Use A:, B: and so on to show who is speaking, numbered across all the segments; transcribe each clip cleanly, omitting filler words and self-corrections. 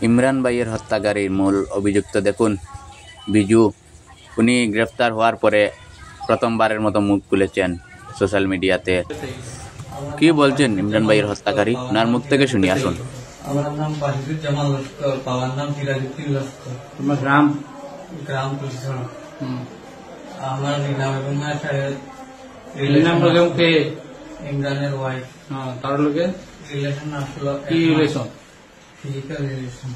A: ইমরান ভাইয়ের হত্যাকারীর মূল অভিযুক্ত দেখুন বিজু। উনি গ্রেফতার হওয়ার পরে প্রথমবারের মতো মুখ খুলেছেন সোশ্যাল মিডিয়াতে। কি বলছেন ইমরান ভাইয়ের হত্যাকারী, ওনার মুখ থেকে শুনি আসুন।
B: আমার নাম বাহিদুজ্জামান লস্কর, বাবার নাম সিরাজউদ্দিন লস্কর।
A: তোমার গ্রাম?
B: গ্রাম কুশিছড়া। আমার রিনাম এবং ইমরানের ওয়াইফ।
C: তার লোকে
B: রিলেশন আসলো
C: কি রিলেশন?
B: Physical relation.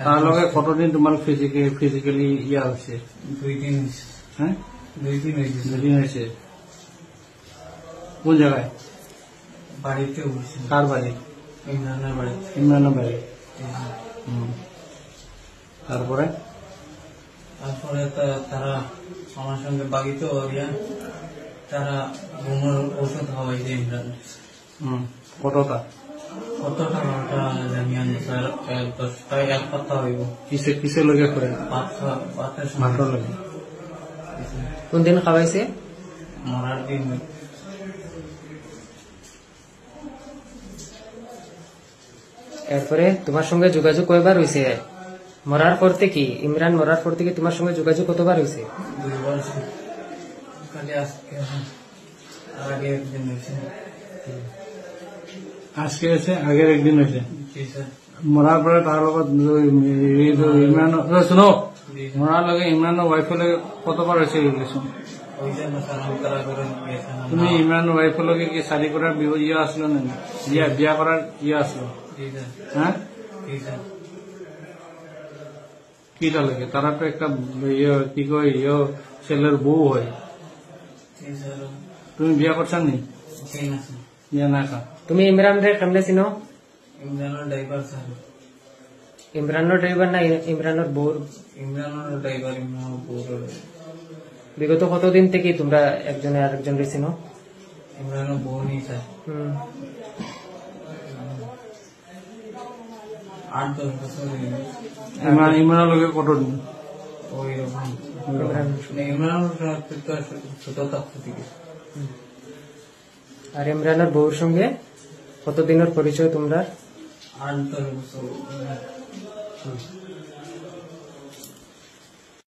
C: তার লোকে কতদিন তোমার ফিজিক্যালি ইয়া হচ্ছে?
B: 2 দিন।
C: হ্যাঁ,
B: 2 দিন হয়েছে।
C: 2 দিন হয়েছে। কোন জায়গায়?
B: বাড়িতে বসে।
C: কার বাড়ি?
B: ইমরানের বাড়ি।
C: ইমরানের বাড়ি। তারপরে
B: তারা আমার সঙ্গে বাগিত তারা ঘুমের ওষুধ খাওয়াইছে ইমরান।
C: কতটা
B: টাকা জানি আমি স্যার 1 পাতা হইব।
C: কিসে লগে করে?
B: ভাতের
C: লগে।
D: কোন দিন খাওয়াইছে?
B: মরার দিন।
D: এরপরে তোমার সঙ্গে যোগাযোগ কয়বার হয়েছে? মরার পর থেকে, ইমরান মরার পর থেকে তোমার সঙ্গে যোগাযোগ কতবার হয়েছে?
B: 2 বার। খালি আগে একদিন হয়েছে।
C: আজকে হয়েছে, আগের একদিন হয়েছে।
B: জি স্যার।
C: মরার পরে তার লগত ইমরান, শুনো, মরার লগে ইমরানের ওয়াইফের লগে কতবার হয়েছে রিলেশন? তুমি ইমরানের ওয়াইফের লগে কি শাদী করার ইয়ে আসলো না? বিয়া করার ইয়ে আসলো? হ্যাঁ, কিটা লাগে? তারা তো একটা কি কয় ছেলের বউ হয়। তুমি বিয়া করছেন নি? না।
D: তুমি ইমরান রে কেমনে চিনো?
B: ইমরানের ড্রাইভার স্যার।
D: ইমরানের ড্রাইভার না ইমরানের বউ?
B: ইমরানের ড্রাইভার, ইমরানের বউ।
D: বিগত কতদিন থেকে তোমরা একজনে আরেকজন রে চিনো?
B: ইমরানের বউ নেই স্যার। 8-10 বছর।
C: ইমরানের লগে কতদিন?
B: ওই রকম। ইমরানের ছোট থাকতে থেকে।
D: আর ইমরানের বউর সঙ্গে কতদিনের পরিচয় তোমরা?
B: 8-10 বছর।